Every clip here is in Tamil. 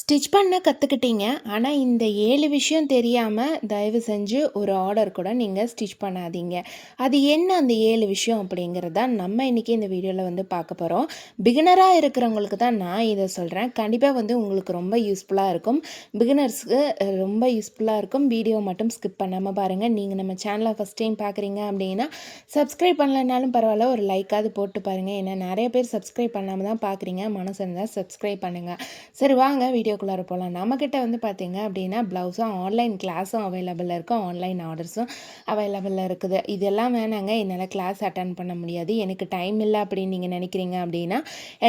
ஸ்டிச் பண்ண கற்றுக்கிட்டீங்க. ஆனால் இந்த 7 விஷயம் தெரியாமல் தயவு செஞ்சு ஒரு ஆர்டர் கூட நீங்கள் ஸ்டிச் பண்ணாதீங்க. அது என்ன அந்த 7 விஷயம் அப்படிங்கிறது தான் நம்ம இன்றைக்கி இந்த வீடியோவில் வந்து பார்க்க போகிறோம். பிகினராக இருக்கிறவங்களுக்கு தான் நான் இதை சொல்கிறேன். கண்டிப்பாக வந்து உங்களுக்கு ரொம்ப யூஸ்ஃபுல்லாக இருக்கும். பிகினர்ஸ்க்கு ரொம்ப யூஸ்ஃபுல்லாக இருக்கும். வீடியோ மட்டும் ஸ்கிப் பண்ணாமல் பாருங்கள். நீங்கள் நம்ம சேனலை ஃபஸ்ட் டைம் பார்க்குறீங்க அப்படின்னா சப்ஸ்கிரைப் பண்ணலைனாலும் பரவாயில்ல, ஒரு லைக்காவது போட்டு பாருங்கள். ஏன்னா நிறைய பேர் சப்ஸ்கிரைப் பண்ணாமல் தான் பார்க்குறீங்க. மனசு இருந்தால் சப்ஸ்கிரைப் பண்ணுங்கள். சரி வாங்க வீடியோக்குள்ளார போகலாம். நம்மக்கிட்ட வந்து பார்த்தீங்க அப்படின்னா ப்ளவுஸும் ஆன்லைன் கிளாஸும் அவைலபிளாக இருக்கும், ஆன்லைன் ஆர்டர்ஸும் அவைலபிளாக இருக்குது. இதெல்லாம் வேணாங்க, என்னால் கிளாஸ் அட்டன் பண்ண முடியாது, எனக்கு டைம் இல்லை அப்படின்னு நீங்கள் நினைக்கிறீங்க அப்படின்னா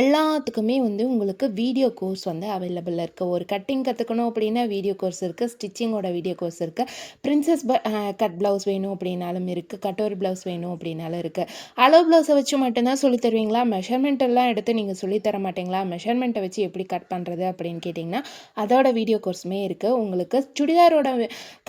எல்லாத்துக்குமே வந்து உங்களுக்கு வீடியோ கோர்ஸ் வந்து அவைலபிளாக இருக்குது. ஒரு கட்டிங் கற்றுக்கணும் அப்படின்னா வீடியோ கோர்ஸ் இருக்குது, ஸ்டிச்சிங்கோட வீடியோ கோர்ஸ் இருக்குது, பிரின்சஸ் கட் ப்ளவுஸ் வேணும் அப்படின்னாலும் இருக்குது, கட்டோரி ப்ளவுஸ் வேணும் அப்படின்னாலும் இருக்குது. அளவு ப்ளவுஸை வச்சு மட்டும்தான் சொல்லி தருவீங்களா, மெஷர்மெண்ட் எல்லாம் எடுத்து நீங்கள் சொல்லித்தர மாட்டீங்களா, மெஷர்மெண்ட்டை வச்சு எப்படி கட் பண்ணுறது அப்படின்னு கேட்டிங்கன்னா அதோட வீடியோ கோர்ஸுமே இருக்குது. உங்களுக்கு சுடிதாரோட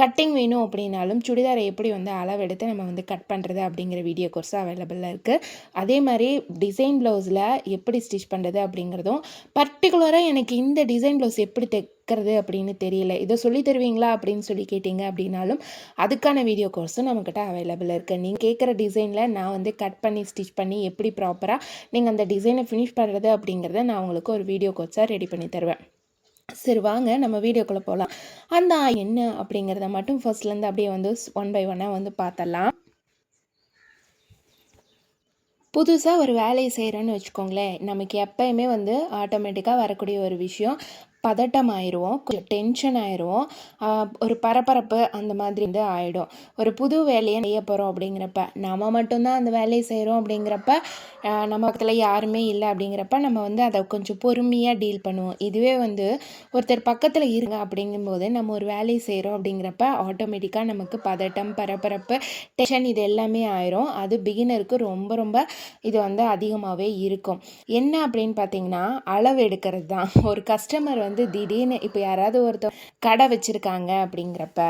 கட்டிங் வேணும் அப்படின்னாலும் சுடிதாரை எப்படி வந்து அளவு எடுத்து நம்ம வந்து கட் பண்ணுறது அப்படிங்கிற வீடியோ கோர்ஸ் அவைலபிளாக இருக்குது. அதே மாதிரி டிசைன் ப்ளவுஸில் எப்படி ஸ்டிச் பண்ணுறது அப்படிங்கிறதும், பர்டிகுலராக எனக்கு இந்த டிசைன் ப்ளவுஸ் எப்படி தைக்கிறது அப்படின்னு தெரியல, இதை சொல்லி தருவீங்களா அப்படின்னு சொல்லி கேட்டிங்க அப்படின்னாலும் அதுக்கான வீடியோ கோர்ஸும் நம்மக்கிட்ட அவைலபிளாக இருக்குது. நீங்கள் கேட்குற டிசைனில் நான் வந்து கட் பண்ணி ஸ்டிச் பண்ணி எப்படி ப்ராப்பராக நீங்கள் அந்த டிசைனை ஃபினிஷ் பண்ணுறது அப்படிங்கிறத நான் உங்களுக்கு ஒரு வீடியோ கோர்ஸாக ரெடி பண்ணி தருவேன். சரி வாங்க நம்ம வீடியோக்குள்ளே போகலாம். அந்த என்ன அப்படிங்கிறத மட்டும் ஃபர்ஸ்ட்லேருந்து அப்படியே வந்து ஒன் பை ஒன்னாக வந்து பார்த்தலாம். புதுசாக ஒரு வேலையை செய்கிறோன்னு வச்சுக்கோங்களேன், நமக்கு எப்போயுமே வந்து ஆட்டோமேட்டிக்காக வரக்கூடிய ஒரு விஷயம் பதட்டம் ஆயிடுவோம், கொஞ்சம் டென்ஷன் ஆயிடுவோம், ஒரு பரபரப்பு அந்த மாதிரி வந்து ஆகிடும். ஒரு புது வேலையை செய்ய போகிறோம் அப்படிங்கிறப்ப, நம்ம மட்டும்தான் அந்த வேலையை செய்கிறோம் அப்படிங்கிறப்ப, நம்ம பக்கத்தில் யாருமே இல்லை அப்படிங்கிறப்ப நம்ம வந்து அதை கொஞ்சம் பொறுமையாக டீல் பண்ணுவோம். இதுவே வந்து ஒருத்தர் பக்கத்தில் இருங்க அப்படிங்கும்போது நம்ம ஒரு வேலையை செய்கிறோம் அப்படிங்கிறப்ப ஆட்டோமேட்டிக்காக நமக்கு பதட்டம், பரபரப்பு, டென்ஷன் இது எல்லாமே ஆயிரும். அது பிகினருக்கு ரொம்ப ரொம்ப இது வந்து அதிகமாகவே இருக்கும். என்ன அப்படின்னு பார்த்தீங்கன்னா அளவு எடுக்கிறது தான். ஒரு கஸ்டமர் வந்து திடீர்னு இப்போ யாராவது ஒருத்தர் கடை வச்சுருக்காங்க அப்படிங்கிறப்ப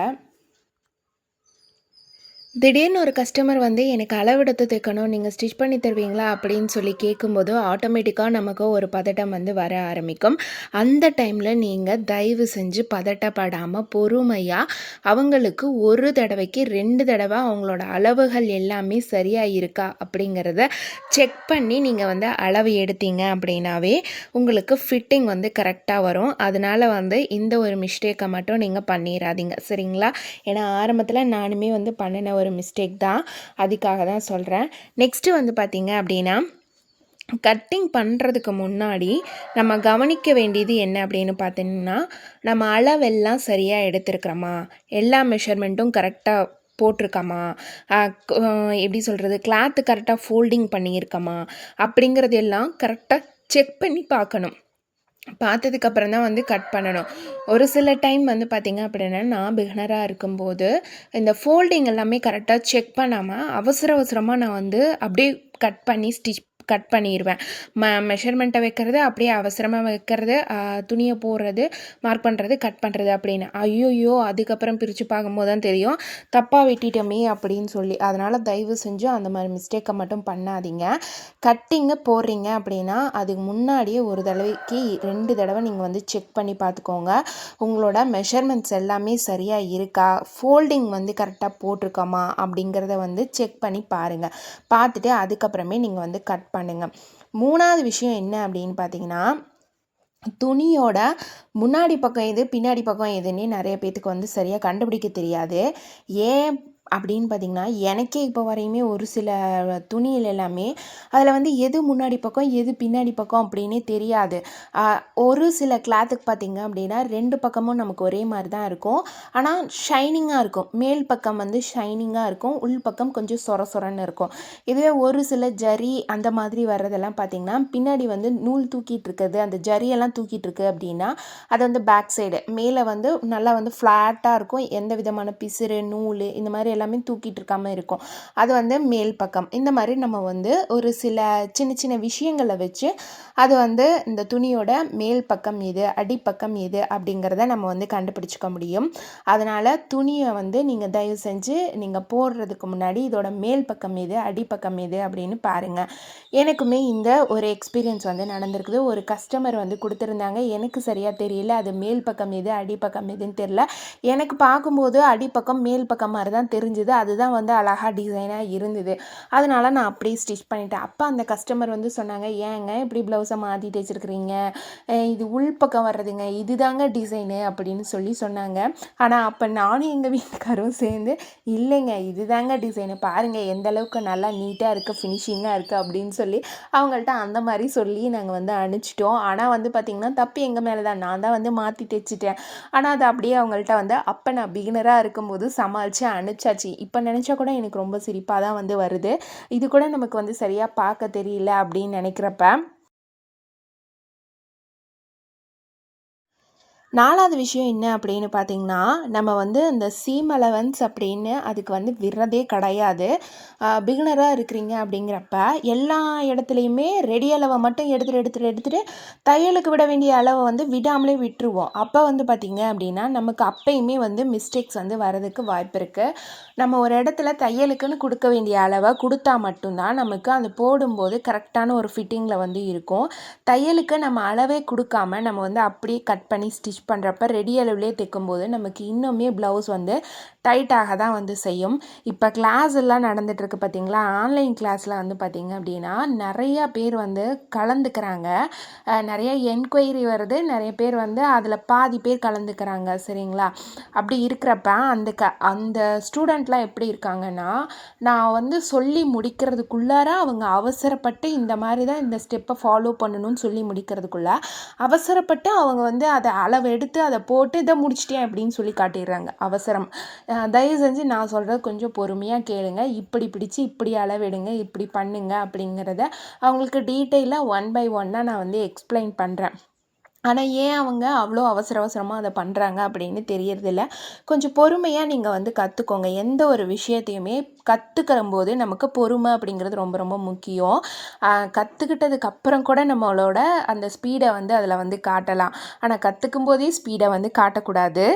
திடீர்னு ஒரு கஸ்டமர் வந்து எனக்கு அளவெடுத்து தைக்கணும், நீங்கள் ஸ்டிச் பண்ணி தருவீங்களா அப்படின்னு சொல்லி கேட்கும்போது ஆட்டோமேட்டிக்காக நமக்கு ஒரு பதட்டம் வந்து வர ஆரம்பிக்கும். அந்த டைமில் நீங்கள் தயவு செஞ்சு பதட்டப்படாமல் பொறுமையாக அவங்களுக்கு ஒரு தடவைக்கு 2 தடவை அவங்களோட அளவுகள் எல்லாமே சரியாக இருக்கா அப்படிங்கிறத செக் பண்ணி நீங்கள் வந்து அளவு எடுத்தீங்க அப்படின்னாவே உங்களுக்கு ஃபிட்டிங் வந்து கரெக்டாக வரும். அதனால் வந்து இந்த ஒரு மிஸ்டேக்கை மட்டும் நீங்கள் பண்ணிடாதீங்க, சரிங்களா? ஏன்னா ஆரம்பத்தில் நானுமே வந்து பண்ணின ஒரு மிஸ்டேக் தான், அதுக்காக தான் சொல்கிறேன். நெக்ஸ்ட்டு வந்து பார்த்திங்க அப்படின்னா கட்டிங் பண்ணுறதுக்கு முன்னாடி நம்ம கவனிக்க வேண்டியது என்ன அப்படின்னு பார்த்தீங்கன்னா, நம்ம அளவெல்லாம் சரியாக எடுத்துருக்குறோமா, எல்லா மெஷர்மெண்ட்டும் கரெக்டாக போட்டிருக்கோமா, எப்படி சொல்கிறது, கிளாத்து கரெக்டாக ஃபோல்டிங் பண்ணியிருக்கோமா அப்படிங்கிறது எல்லாம் கரெக்டாக செக் பண்ணி பார்க்கணும். பார்த்ததுக்கப்புறம் தான் வந்து கட் பண்ணணும். ஒரு சில டைம் வந்து பார்த்திங்க அப்படின்னா நான் பிகினராக இருக்கும்போது இந்த ஃபோல்டிங் எல்லாமே கரெக்டாக செக் பண்ணாமல் அவசரமாக நான் வந்து அப்படியே கட் பண்ணி கட் பண்ணிடுவேன். மெஷர்மெண்ட்டை வைக்கிறது, அப்படியே அவசரமாக வைக்கிறது, துணியை போடுறது, மார்க் பண்ணுறது, கட் பண்ணுறது அப்படின்னு. ஐயோயோ, அதுக்கப்புறம் பிரித்து பார்க்கும்போது தான் தெரியும் தப்பாக வெட்டிட்டோமே அப்படின்னு சொல்லி. அதனால் தயவு செஞ்சு அந்த மாதிரி மிஸ்டேக்கை மட்டும் பண்ணாதீங்க. கட்டிங்கை போடுறீங்க அப்படின்னா அதுக்கு முன்னாடியே ஒரு தடவைக்கு 2 தடவை நீங்கள் வந்து செக் பண்ணி பார்த்துக்கோங்க. உங்களோட மெஷர்மெண்ட்ஸ் எல்லாமே சரியாக இருக்கா, ஃபோல்டிங் வந்து கரெக்டாக போட்டிருக்கோமா அப்படிங்கிறத வந்து செக் பண்ணி பாருங்கள். பார்த்துட்டு அதுக்கப்புறமே நீங்கள் வந்து கட் பண்ணுங்கள். 3வது விஷயம் என்ன அப்படின்னு பார்த்தீங்கன்னா, துணியோட முன்னாடி பக்கம் எது பின்னாடி பக்கம் எதுன்னே நிறைய பேத்துக்கு வந்து சரியாக கண்டுபிடிக்க தெரியாது. ஏன் அப்படின்னு பார்த்திங்கன்னா, எனக்கே இப்போ வரையுமே ஒரு சில துணியில் எல்லாமே அதில் வந்து எது முன்னாடி பக்கம் எது பின்னாடி பக்கம் அப்படின்னே தெரியாது. ஒரு சில கிளாத்துக்கு பார்த்திங்க அப்படின்னா 2 பக்கமும் நமக்கு ஒரே மாதிரி தான் இருக்கும், ஆனால் ஷைனிங்காக இருக்கும். மேல் பக்கம் வந்து ஷைனிங்காக இருக்கும், உள் பக்கம் கொஞ்சம் சொரன்னு இருக்கும். இதுவே ஒரு சில ஜரி அந்த மாதிரி வர்றதெல்லாம் பார்த்திங்கன்னா பின்னாடி வந்து நூல் தூக்கிட்டு இருக்குது, அந்த ஜரியெல்லாம் தூக்கிட்டு இருக்குது அப்படின்னா அது வந்து பேக் சைடு, மேலே வந்து நல்லா வந்து ஃப்ளாட்டாக இருக்கும், எந்த விதமான பிசுறு நூல் இந்த மாதிரி எல்லாம் எல்லாமே தூக்கிட்டு இருக்காம இருக்கும். அது வந்து மேல் பக்கம். இந்த மாதிரி நம்ம வந்து ஒரு சில சின்ன சின்ன விஷயங்களை வச்சு அது வந்து இந்த துணியோட மேல் பக்கம் எது, அடிப்பக்கம் எது அப்படிங்கிறத நம்ம வந்து கண்டுபிடிச்சிக்க முடியும். அதனால் துணியை வந்து நீங்கள் தயவு செஞ்சு நீங்கள் போடுறதுக்கு முன்னாடி இதோட மேல் பக்கம் எது, அடிப்பக்கம் எது அப்படின்னு பாருங்கள். எனக்குமே இந்த ஒரு எக்ஸ்பீரியன்ஸ் வந்து நடந்திருக்குது. ஒரு கஸ்டமர் வந்து கொடுத்துருந்தாங்க. எனக்கு சரியாக தெரியல அது மேல் பக்கம் எது, அடிப்பக்கம் எதுன்னு தெரில. எனக்கு பார்க்கும்போது அடிப்பக்கம் மேல் பக்கம் மாதிரி தான் தெரிஞ்சுது. அதுதான் வந்து அழகாக டிசைனாக இருந்தது. அதனால நான் அப்படியே ஸ்டிச் பண்ணிட்டேன். அப்போ அந்த கஸ்டமர் வந்து சொன்னாங்க, ஏங்க இப்படி ப்ளவுஸை மாற்றி தைச்சிருக்கிறீங்க, இது உள்பக்கம் வர்றதுங்க, இதுதாங்க டிசைனு அப்படின்னு சொன்னாங்க. ஆனால் அப்போ நானும் எங்கள் வீட்டுக்காரும் சேர்ந்து இல்லைங்க இதுதாங்க டிசைனு, பாருங்கள் எந்த அளவுக்கு நல்லா நீட்டாக இருக்குது, ஃபினிஷிங்காக இருக்குது அப்படின்னு சொல்லி அவங்கள்ட்ட அந்த மாதிரி சொல்லி நாங்கள் வந்து அனுப்பிச்சிட்டோம். ஆனால் வந்து பார்த்திங்கன்னா தப்பு எங்கள் மேலே தான், நான் தான் வந்து மாற்றி தைச்சிட்டேன். ஆனால் அது அப்படியே அவங்கள்ட்ட வந்து அப்போ நான் பிகினராக இருக்கும்போது சமாளித்து அனுப்பிச்சாச்சு. இப்போ நினச்சா கூட எனக்கு ரொம்ப சிரிப்பாக தான் வந்து வருது. இது கூட நமக்கு வந்து சரியாக பார்க்க தெரியல அப்படின்னு நினைக்கிறப்ப. 4வது விஷயம் என்ன அப்படின்னு பார்த்தீங்கன்னா, நம்ம வந்து இந்த சீம் அலவன்ஸ் அப்படின்னு அதுக்கு வந்து விடுறதே கிடையாது. பிகினராக இருக்கிறீங்க அப்படிங்கிறப்ப எல்லா இடத்துலையுமே ரெடி அளவை மட்டும் எடுத்துட்டு தையலுக்கு விட வேண்டிய அளவை வந்து விடாமலே விட்டுருவோம். அப்போ வந்து பார்த்திங்க அப்படின்னா நமக்கு அப்பயுமே வந்து மிஸ்டேக்ஸ் வந்து வரதுக்கு வாய்ப்பு இருக்குது. நம்ம ஒரு இடத்துல தையலுக்குன்னு கொடுக்க வேண்டிய அளவை கொடுத்தா மட்டும்தான் நமக்கு அது போடும்போது கரெக்டான ஒரு ஃபிட்டிங்கில் வந்து இருக்கும். தையலுக்கு நம்ம அளவே கொடுக்காம நம்ம வந்து அப்படியே கட் பண்ணி ஸ்டிச் பண்ணுறப்ப ரெடி அளவுலேயே தைக்கும்போது நமக்கு இன்னுமே ப்ளவுஸ் வந்து டைட்டாக தான் வந்து செய்யும். இப்போ கிளாஸ் எல்லாம் நடந்துகிட்ருக்கு பார்த்தீங்களா, ஆன்லைன் கிளாஸில் வந்து பார்த்திங்க அப்படின்னா நிறையா பேர் வந்து கலந்துக்கிறாங்க. நிறைய என்கொயரி வருது, நிறைய பேர் வந்து அதில் பாதி பேர் கலந்துக்கிறாங்க. சரிங்களா, அப்படி இருக்கிறப்ப அந்த ஸ்டூடெண்ட்லாம் எப்படி இருக்காங்கன்னா, நான் வந்து சொல்லி முடிக்கிறதுக்குள்ளார அவங்க அவசரப்பட்டு இந்த மாதிரி தான் இந்த ஸ்டெப்பை ஃபாலோ பண்ணணும்னு சொல்லி முடிக்கிறதுக்குள்ள அவசரப்பட்டு அவங்க வந்து அதை அளவெடுத்து அதை போட்டு இதை முடிச்சிட்டேன் அப்படின்னு சொல்லி காட்டிடுறாங்க. அவசரம். தயவு செஞ்சு நான் சொல்கிறது கொஞ்சம் பொறுமையாக கேளுங்க. இப்படி பிடிச்சி இப்படி அளவெடுங்க, இப்படி பண்ணுங்க அப்படிங்கிறத அவங்களுக்கு டீட்டெயிலாக ஒன் பை ஒன்னாக நான் வந்து எக்ஸ்பிளைன் பண்ணுறேன். ஆனால் ஏன் அவங்க அவ்வளோ அவசரமாக அதை பண்ணுறாங்க அப்படின்னு தெரியறதில்ல. கொஞ்சம் பொறுமையாக நீங்கள் வந்து கற்றுக்கோங்க. எந்த ஒரு விஷயத்தையுமே கற்றுக்கிறம்போது நமக்கு பொறுமை அப்படிங்கிறது ரொம்ப ரொம்ப முக்கியம். கற்றுக்கிட்டதுக்கு அப்புறம் கூட நம்மளோட அந்த ஸ்பீடை வந்து அதில் வந்து காட்டலாம். ஆனால் கற்றுக்கும் போதே ஸ்பீடை வந்து காட்டக்கூடாது.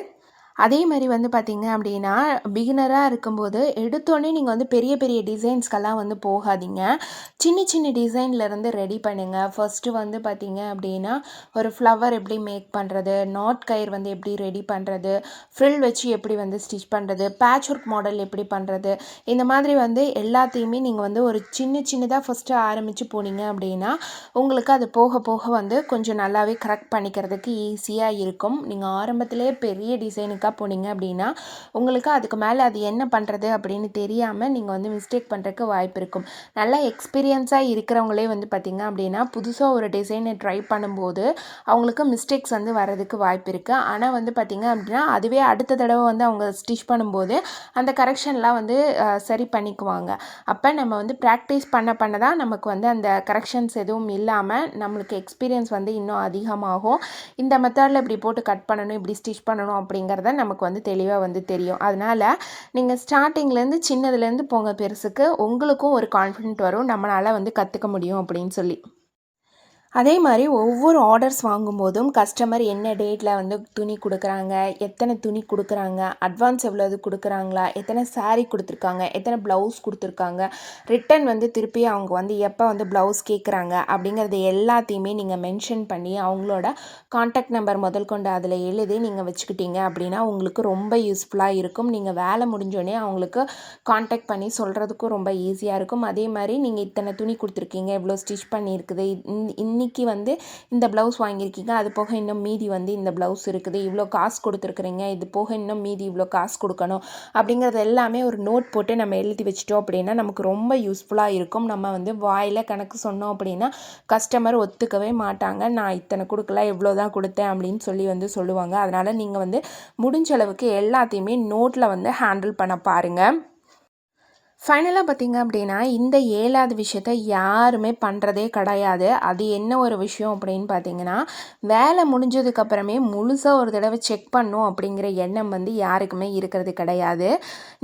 அதே மாதிரி வந்து பார்த்திங்க அப்படின்னா பிகினராக இருக்கும்போது எடுத்தோடனே நீங்கள் வந்து பெரிய பெரிய டிசைன்ஸ்க்கெல்லாம் வந்து போகாதீங்க. சின்ன சின்ன டிசைன்லேருந்து ரெடி பண்ணுங்கள். ஃபஸ்ட்டு வந்து பார்த்திங்க அப்படின்னா ஒரு ஃப்ளவர் எப்படி மேக் பண்ணுறது, நாட் கயிறு வந்து எப்படி ரெடி பண்ணுறது, ஃப்ரில் வச்சு எப்படி வந்து ஸ்டிச் பண்ணுறது, பேட்ச் ஒர்க் மாடல் எப்படி பண்ணுறது, இந்த மாதிரி வந்து எல்லாத்தையுமே நீங்கள் வந்து ஒரு சின்னதாக ஃபஸ்ட்டு ஆரம்பித்து போனீங்க அப்படின்னா உங்களுக்கு அது போக போக வந்து கொஞ்சம் நல்லாவே கரெக்ட் பண்ணிக்கிறதுக்கு ஈஸியாக இருக்கும். நீங்கள் ஆரம்பத்திலே பெரிய டிசைனுக்கு போனீங்க அப்படின்னா உங்களுக்கு அதுக்கு மேலே அது என்ன பண்ணுறது அப்படின்னு தெரியாமல் நீங்கள் வந்து மிஸ்டேக் பண்ணுறதுக்கு வாய்ப்பு இருக்கும். நல்லா எக்ஸ்பீரியன்ஸாக இருக்கிறவங்களே வந்து பார்த்திங்க அப்படின்னா புதுசாக ஒரு டிசைனை ட்ரை பண்ணும்போது அவங்களுக்கு மிஸ்டேக்ஸ் வந்து வரதுக்கு வாய்ப்பு இருக்குது. ஆனால் வந்து பார்த்திங்க அப்படின்னா அதுவே அடுத்த தடவை வந்து அவங்க ஸ்டிச் பண்ணும்போது அந்த கரெக்ஷன்லாம் வந்து சரி பண்ணிக்குவாங்க. அப்போ நம்ம வந்து ப்ராக்டிஸ் பண்ண தான் நமக்கு வந்து அந்த கரெக்ஷன்ஸ் எதுவும் இல்லாமல் நம்மளுக்கு எக்ஸ்பீரியன்ஸ் வந்து இன்னும் அதிகமாகும். இந்த மெத்தடில் இப்படி போட்டு கட் பண்ணணும், இப்படி ஸ்டிச் பண்ணணும் அப்படிங்கிறத நமக்கு வந்து தெளிவாக வந்து தெரியும். அதனால் நீங்கள் ஸ்டார்டிங்லேருந்து சின்னதுலேருந்து போங்க பெருசுக்கு, உங்களுக்கும் ஒரு கான்ஃபிடென்ட் வரும், நம்மளால் வந்து கற்றுக்க முடியும் அப்படின்னு சொல்லி. அதே மாதிரி ஒவ்வொரு ஆர்டர்ஸ் வாங்கும்போதும் கஸ்டமர் என்ன டேட்டில் வந்து துணி கொடுக்குறாங்க, எத்தனை துணி கொடுக்குறாங்க, அட்வான்ஸ் எவ்வளவு கொடுக்குறாங்களா, எத்தனை சாரீ கொடுத்துருக்காங்க, எத்தனை ப்ளவுஸ் கொடுத்துருக்காங்க, ரிட்டன் வந்து திருப்பி அவங்க வந்து எப்போ வந்து ப்ளவுஸ் கேட்குறாங்க அப்படிங்கிறது எல்லாத்தையுமே நீங்கள் மென்ஷன் பண்ணி அவங்களோட கான்டாக்ட் நம்பர் முதல் கொண்டு அதில் எழுதி நீங்கள் வச்சுக்கிட்டீங்க அப்படின்னா உங்களுக்கு ரொம்ப யூஸ்ஃபுல்லாக இருக்கும். நீங்கள் வேலை முடிஞ்சோடனே அவங்களுக்கு கான்டாக்ட் பண்ணி சொல்கிறதுக்கும் ரொம்ப ஈஸியாக இருக்கும். அதே மாதிரி நீங்கள் இத்தனை துணி கொடுத்துருக்கீங்க, இவ்வளோ ஸ்டிச் பண்ணியிருக்குது, இன்றைக்கி வந்து இந்த ப்ளவுஸ் வாங்கியிருக்கீங்க, அது போக இன்னும் மீதி வந்து இந்த ப்ளவுஸ் இருக்குது, இவ்வளோ காசு கொடுத்துருக்குறீங்க, இது போக இன்னும் மீதி இவ்வளோ காசு கொடுக்கணும் அப்படிங்கிறது எல்லாமே ஒரு நோட் போட்டு நம்ம எழுதி வச்சிட்டோம் அப்படின்னா நமக்கு ரொம்ப யூஸ்ஃபுல்லாக இருக்கும். நம்ம வந்து வாயில் கணக்கு சொன்னோம் அப்படின்னா கஸ்டமர் ஒத்துக்கவே மாட்டாங்க. நான் இத்தனை கொடுக்கல, இவ்வளோ தான் கொடுத்தேன் அப்படின்னு சொல்லி வந்து சொல்லுவாங்க. அதனால் நீங்கள் வந்து முடிஞ்ச அளவுக்கு எல்லாத்தையுமே நோட்டில் வந்து ஹேண்டில் பண்ண பாருங்கள். ஃபைனலா பார்த்தீங்க அப்படின்னா, இந்த 7வது விஷயத்த யாருமே பண்றதே கிடையாது. அது என்ன ஒரு விஷயம் அப்படின்னு பார்த்தீங்கன்னா, வேலை முடிஞ்சதுக்கப்புறமே முழுசா ஒரு தடவ செக் பண்ணணும் அப்படிங்கிற எண்ணம் வந்து யாருக்குமே இருக்கிறது கிடையாது.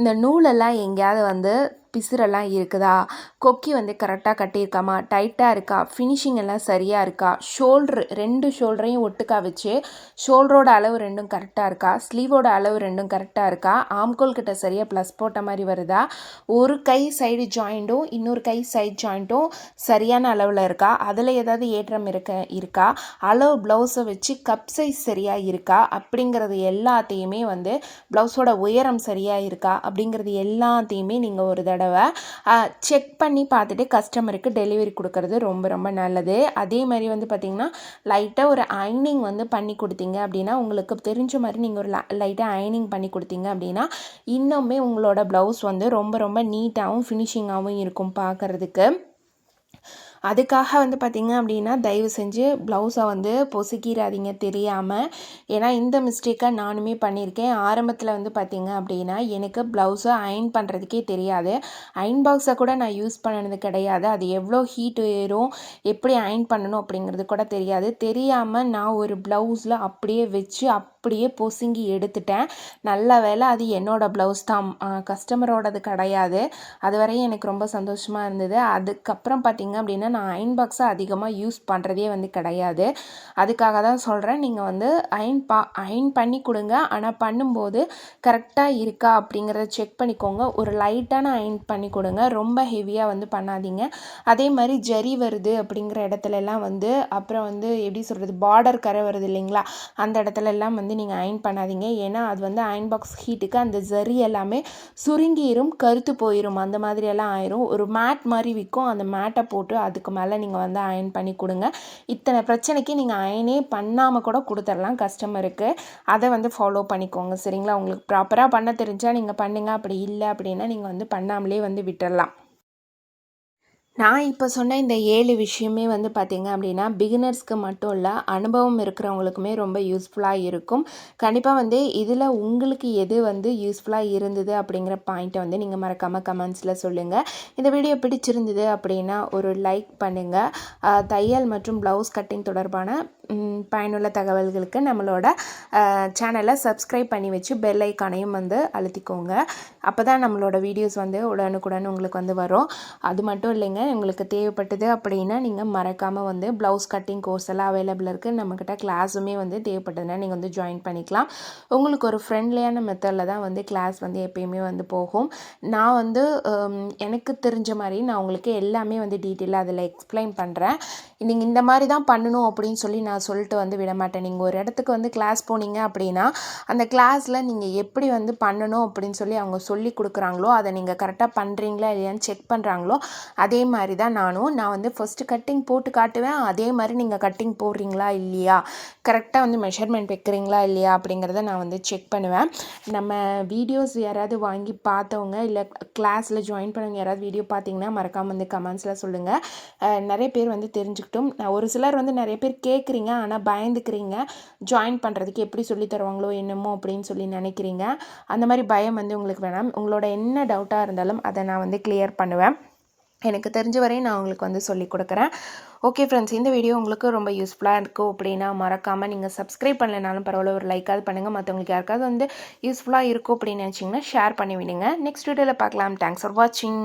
இந்த நூலெல்லாம் எங்கேயாவது வந்து பிசுறெல்லாம் இருக்குதா? கொக்கி வந்து கரெக்டாக கட்டியிருக்காமா? டைட்டாக இருக்கா? ஃபினிஷிங் எல்லாம் சரியாக இருக்கா? 2 ஷோல்டரையும் ஒட்டுக்கா வச்சு, ஷோல்டரோட அளவு 2ம் கரெக்டாக இருக்கா? ஸ்லீவோட அளவு 2ம் கரெக்டாக இருக்கா? ஆம்கோல் கிட்ட சரியாக ப்ளஸ் போட்ட மாதிரி வருதா? ஒரு கை சைடு ஜாயிண்ட்டும் இன்னொரு கை சைடு ஜாயிண்ட்டும் சரியான அளவில் இருக்கா? அதில் ஏதாவது ஏற்றம் இருக்கா? அளவு ப்ளவுஸை வச்சு கப் சைஸ் சரியாக இருக்கா? அப்படிங்கிறது எல்லாத்தையுமே வந்து ப்ளவுஸோட உயரம் சரியாக இருக்கா? அப்படிங்கிறது எல்லாத்தையுமே நீங்கள் ஒரு தடவை செக் பண்ணி பார்த்துட்டு கஸ்டமருக்கு டெலிவரி கொடுக்கறது ரொம்ப ரொம்ப நல்லது. அதே மாதிரி வந்து பார்த்திங்கன்னா லைட்டாக ஒரு அயனிங் வந்து பண்ணி கொடுத்தீங்க அப்படின்னா, உங்களுக்கு தெரிஞ்ச மாதிரி நீங்கள் ஒரு லைட்டாக அயனிங் பண்ணி கொடுத்தீங்க அப்படின்னா இன்னுமே உங்களோட ப்ளவுஸ் வந்து ரொம்ப ரொம்ப நீட்டாகவும் ஃபினிஷிங்காகவும் இருக்கும் பார்க்குறதுக்கு. அதுக்காக வந்து பார்த்திங்க அப்படின்னா தயவு செஞ்சு ப்ளவுஸை வந்து பொசுக்கிடாதீங்க தெரியாமல். ஏன்னா இந்த மிஸ்டேக்கை நானுமே பண்ணியிருக்கேன். ஆரம்பத்தில் வந்து பார்த்திங்க அப்படின்னா எனக்கு ப்ளவுஸை அயர்ன் பண்ணுறதுக்கே தெரியாது. அயர்ன் பாக்ஸை கூட நான் யூஸ் பண்ணது கிடையாது. அது எவ்வளோ ஹீட் ஏறும், எப்படி அயர்ன் பண்ணணும் அப்படிங்கிறது கூட தெரியாது. தெரியாமல் நான் ஒரு ப்ளவுஸில் அப்படியே வச்சு அப்படியே பொசுங்கி எடுத்துட்டேன். நல்ல வேளை அது என்னோடய ப்ளவுஸ் தான், கஸ்டமரோடது கிடையாது. அது வரையும் எனக்கு ரொம்ப சந்தோஷமாக இருந்தது. அதுக்கப்புறம் பார்த்திங்க அப்படின்னா நான் அயர்ன் பாக்ஸை அதிகமாக யூஸ் பண்ணுறதே வந்து கிடையாது. அதுக்காக தான் சொல்கிறேன், நீங்கள் வந்து அயர்ன் பண்ணி கொடுங்க. ஆனால் பண்ணும்போது கரெக்டாக இருக்கா அப்படிங்கிறத செக் பண்ணிக்கோங்க. ஒரு லைட்டான அயர்ன் பண்ணி கொடுங்க, ரொம்ப ஹெவியாக வந்து பண்ணாதீங்க. அதே மாதிரி ஜரி வருது அப்படிங்கிற இடத்துலலாம் வந்து அப்புறம் வந்து எப்படி சொல்கிறது, பார்டர் கரை வருது இல்லைங்களா, அந்த இடத்துலலாம் வந்து நீங்கள் அயர்ன் பண்ணாதீங்க. ஏன்னா அது வந்து அயர்ன் பாக்ஸ் ஹீட்டுக்கு அந்த ஜரி எல்லாமே சுருங்கிரும், கருத்து போயிடும், அந்த மாதிரியெல்லாம் ஆயிரும். ஒரு மேட் மாதிரி விற்கும், அந்த மேட்டை போட்டு அதுக்கு மேலே நீங்கள் வந்து அயர்ன் பண்ணி கொடுங்க. இத்தனை பிரச்சனைக்கு நீங்கள் அயர்னே பண்ணாமல் கூட கொடுத்துடலாம் கஸ்டமருக்கு. அதை வந்து ஃபாலோ பண்ணிக்கோங்க சரிங்களா. உங்களுக்கு ப்ராப்பராக பண்ண தெரிஞ்சால் நீங்கள் பண்ணுங்கள், அப்படி இல்லை அப்படின்னா நீங்கள் வந்து பண்ணாமலே வந்து விட்டுடலாம். நான் இப்போ சொன்ன இந்த 7 விஷயமே வந்து பார்த்திங்க அப்படின்னா பிகினர்ஸ்க்கு மட்டும் இல்லை, அனுபவம் இருக்கிறவங்களுக்குமே ரொம்ப யூஸ்ஃபுல்லாக இருக்கும். கண்டிப்பாக வந்து இதில் உங்களுக்கு எது வந்து யூஸ்ஃபுல்லாக இருந்தது அப்படிங்கிற பாயிண்ட்டை வந்து நீங்கள் மறக்காமல் கமெண்ட்ஸில் சொல்லுங்கள். இந்த வீடியோ பிடிச்சிருந்தது அப்படின்னா ஒரு லைக் பண்ணுங்கள். தையல் மற்றும் ப்ளவுஸ் கட்டிங் தொடர்பான பயனுள்ள தகவல்களுக்கு நம்மளோட சேனலை சப்ஸ்கிரைப் பண்ணி வச்சு பெல் ஐக்கானையும் வந்து அழுத்திக்கோங்க. அப்போ தான் நம்மளோட வீடியோஸ் வந்து உடனுக்குடன் உங்களுக்கு வந்து வரும். அது மட்டும் இல்லைங்க, உங்களுக்கு தேவைப்பட்டது அப்படின்னா நீங்கள் மறக்காமல் வந்து ப்ளவுஸ் கட்டிங் கோர்ஸ் எல்லாம் அவைலபிள் இருக்குது. நம்மக்கிட்ட கிளாஸுமே வந்து தேவைப்பட்டதுன்னா நீங்கள் வந்து ஜாயின் பண்ணிக்கலாம். உங்களுக்கு ஒரு ஃப்ரெண்ட்லியான மெத்தடில் தான் வந்து கிளாஸ் வந்து எப்பயுமே வந்து போகும். நான் வந்து எனக்கு தெரிஞ்ச மாதிரி நான் உங்களுக்கு எல்லாமே வந்து டீட்டெயிலாக அதில் எக்ஸ்பிளைன் பண்ணுறேன். நீங்கள் இந்த மாதிரி தான் பண்ணணும் அப்படின்னு சொல்லி நான் சொல்லிட்டு வந்து விட மாட்டேன். நீங்கள் ஒரு இடத்துக்கு வந்து கிளாஸ் போனீங்க அப்படின்னா அந்த கிளாஸில் நீங்கள் எப்படி வந்து பண்ணணும் அப்படின்னு சொல்லி அவங்க சொல்லி கொடுக்குறாங்களோ அதை நீங்கள் கரெக்டாக பண்ணுறீங்களா இல்லையான்னு செக் பண்ணுறாங்களோ அதே மாதிரி தான் நான் வந்து ஃபஸ்ட்டு கட்டிங் போட்டு காட்டுவேன். அதே மாதிரி நீங்கள் கட்டிங் போடுறீங்களா இல்லையா, கரெக்டாக வந்து மெஷர்மெண்ட் வைக்கிறீங்களா இல்லையா அப்படிங்கிறத நான் வந்து செக் பண்ணுவேன். நம்ம வீடியோஸ் யாராவது வாங்கி பார்த்தவங்க இல்லை கிளாஸில் ஜாயின் பண்ணவங்க யாராவது வீடியோ பார்த்தீங்கன்னா மறக்காமல் வந்து கமெண்ட்ஸில் சொல்லுங்கள். நிறைய பேர் வந்து தெரிஞ்சுக்கிட்டோம். ஒரு சிலர் வந்து நிறைய பேர் கேட்குறீங்க, ஆனால் பயந்துக்கிறீங்க, ஜாயின் பண்ணுறதுக்கு எப்படி சொல்லி தருவாங்களோ என்னமோ அப்படின்னு சொல்லி நினைக்கிறீங்க. அந்த மாதிரி பயம் வந்து உங்களுக்கு வேணாம். உங்களோட என்ன டவுட்டாக இருந்தாலும் அதை நான் வந்து கிளியர் பண்ணுவேன். எனக்கு தெரிஞ்ச வரையும் நான் உங்களுக்கு வந்து சொல்லி கொடுக்குறேன். ஓகே ஃப்ரெண்ட்ஸ், இந்த வீடியோ உங்களுக்கு ரொம்ப யூஸ்ஃபுல்லாக இருக்கும் அப்படின்னா மறக்காமல் நீங்கள் சப்ஸ்கிரைப் பண்ணலைனாலும் பரவாயில்ல, ஒரு லைக்காவது பண்ணுங்கள். மற்றவங்களுக்கு யாருக்காவது வந்து யூஸ்ஃபுல்லாக இருக்கும் அப்படின்னு நினச்சிங்கன்னா ஷேர் பண்ணி விடுங்க. நெக்ஸ்ட் வீடியோவில் பார்க்கலாம். தேங்க்ஸ் ஃபார் வாட்சிங்.